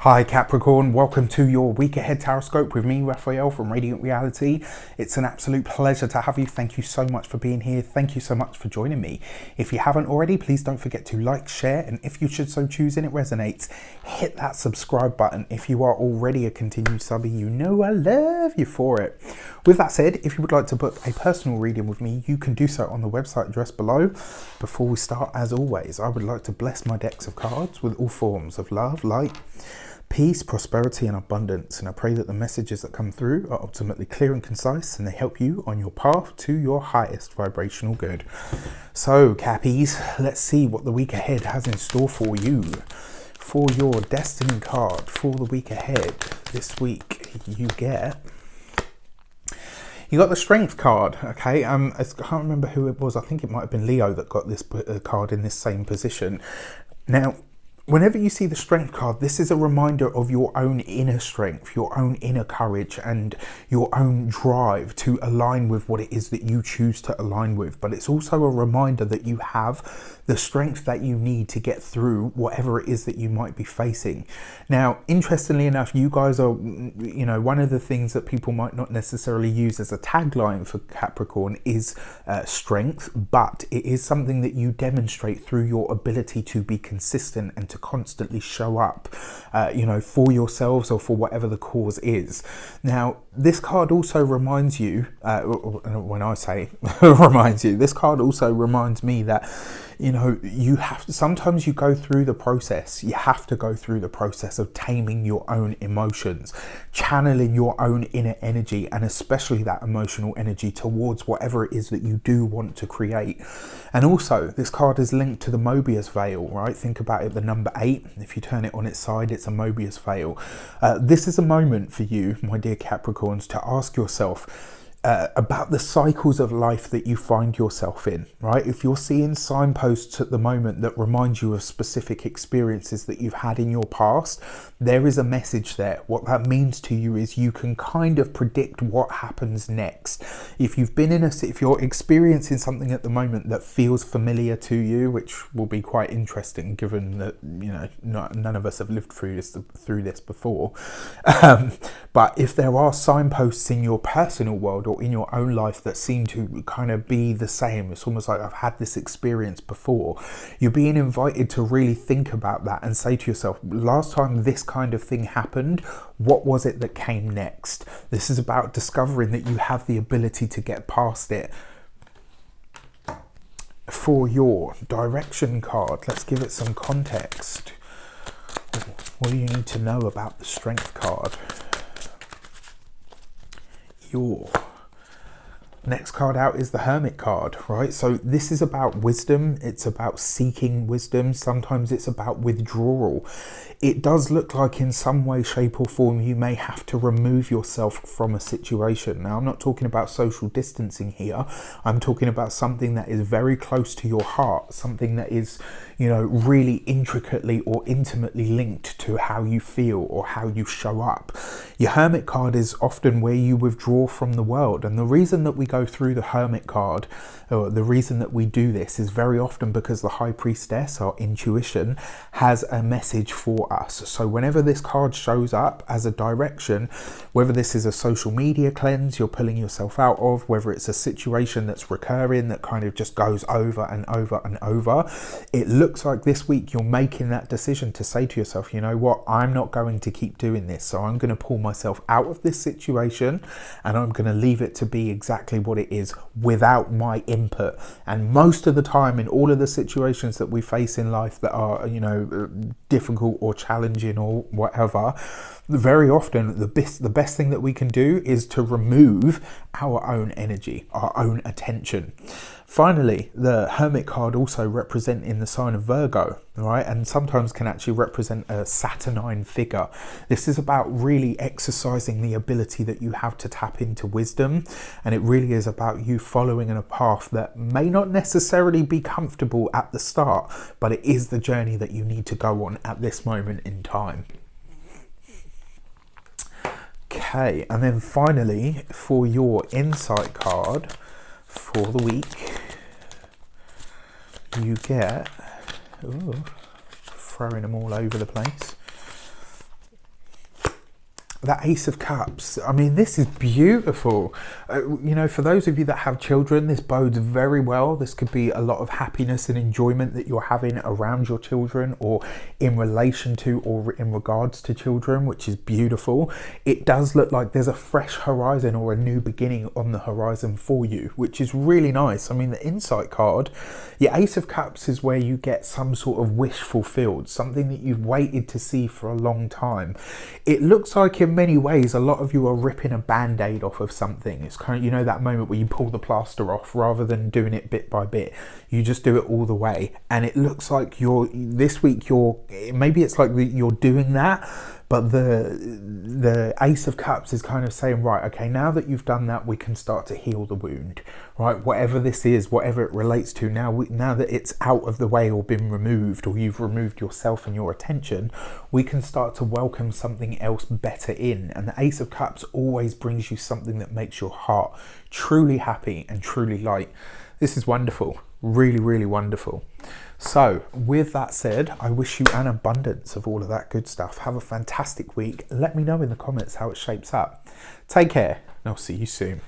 Hi Capricorn, welcome to your week ahead tarot with me, Raphael from Radiant Reality. It's an absolute pleasure to have you. Thank you so much for being here. Thank you so much for joining me. If you haven't already, please don't forget to like, share, and if you should so choose and it resonates, hit that subscribe button. If you are already a continued subby, you know I love you for it. With that said, if you would like to book a personal reading with me, you can do so on the website address below. Before we start, as always, I would like to bless my decks of cards with all forms of love, light, peace, prosperity and abundance, and I pray that the messages that come through are ultimately clear and concise and they help you on your path to your highest vibrational good. So Cappies, let's see what the week ahead has in store for you. For your destiny card for the week ahead this week, you got the Strength card. Okay, I can't remember who it was. I think it might have been Leo that got this card in this same position. Now, whenever you see the Strength card, this is a reminder of your own inner strength, your own inner courage, and your own drive to align with what it is that you choose to align with. But it's also a reminder that you have the strength that you need to get through whatever it is that you might be facing. Now, interestingly enough, you guys are, one of the things that people might not necessarily use as a tagline for Capricorn is strength, but it is something that you demonstrate through your ability to be consistent and to constantly show up, for yourselves or for whatever the cause is. Now, this card also reminds you, when I say reminds you, this card also reminds me that, you have to, sometimes you go through the process, you have to go through the process of taming your own emotions, channeling your own inner energy, and especially that emotional energy towards whatever it is that you do want to create. And also, this card is linked to the Mobius veil, right? Think about it, the number 8. If you turn it on its side, it's a Mobius veil. This is a moment for you, my dear Capricorns, to ask yourself about the cycles of life that you find yourself in, right? If you're seeing signposts at the moment that remind you of specific experiences that you've had in your past, there is a message there. What that means to you is you can kind of predict what happens next. If you've been if you're experiencing something at the moment that feels familiar to you, which will be quite interesting given that, none of us have lived through this before. But if there are signposts in your personal world or in your own life that seem to kind of be the same, it's almost like I've had this experience before, you're being invited to really think about that and say to yourself, last time this kind of thing happened, what was it that came next? This is about discovering that you have the ability to get past it. For your direction card, let's give it some context. What do you need to know about the Strength card? Your next card out is the Hermit card, right? So this is about wisdom. It's about seeking wisdom. Sometimes it's about withdrawal. It does look like in some way, shape or form, you may have to remove yourself from a situation. Now, I'm not talking about social distancing here. I'm talking about something that is very close to your heart, something that is, really intricately or intimately linked to how you feel or how you show up. Your Hermit card is often where you withdraw from the world. And the reason that we go through the Hermit card, or the reason that we do this, is very often because the High Priestess, our intuition, has a message for us. So whenever this card shows up as a direction, whether this is a social media cleanse you're pulling yourself out of, whether it's a situation that's recurring that kind of just goes over and over and over, it looks like this week you're making that decision to say to yourself, you know what, I'm not going to keep doing this, so I'm going to pull myself out of this situation and I'm going to leave it to be exactly what it is without my input. And most of the time, in all of the situations that we face in life that are, difficult or challenging or whatever, very often the best thing that we can do is to remove our own energy, our own attention. Finally, the Hermit card also represent in the sign of Virgo, right? And sometimes can actually represent a Saturnine figure. This is about really exercising the ability that you have to tap into wisdom. And it really is about you following in a path that may not necessarily be comfortable at the start, but it is the journey that you need to go on at this moment in time. Okay, and then finally, for your insight card for the week, you get, throwing them all over the place, the Ace of Cups. I mean, this is beautiful. You know, for those of you that have children, this bodes very well. This could be a lot of happiness and enjoyment that you're having around your children, or in relation to, or in regards to children, which is beautiful. It does look like there's a fresh horizon or a new beginning on the horizon for you, which is really nice. I mean, the Insight card, your Ace of Cups is where you get some sort of wish fulfilled, something that you've waited to see for a long time. It looks like in many ways a lot of you are ripping a band-aid off of something. It's kind of, you know, that moment where you pull the plaster off rather than doing it bit by bit. You just do it all the way, and it looks like this week maybe it's like you're doing that, but the Ace of Cups is kind of saying, right, okay, now that you've done that, we can start to heal the wound, right? Whatever this is, whatever it relates to, now that it's out of the way or been removed, or you've removed yourself and your attention, we can start to welcome something else better in. And the Ace of Cups always brings you something that makes your heart truly happy and truly light. This is wonderful, really, really wonderful. So with that said, I wish you an abundance of all of that good stuff. Have a fantastic week. Let me know in the comments how it shapes up. Take care, and I'll see you soon.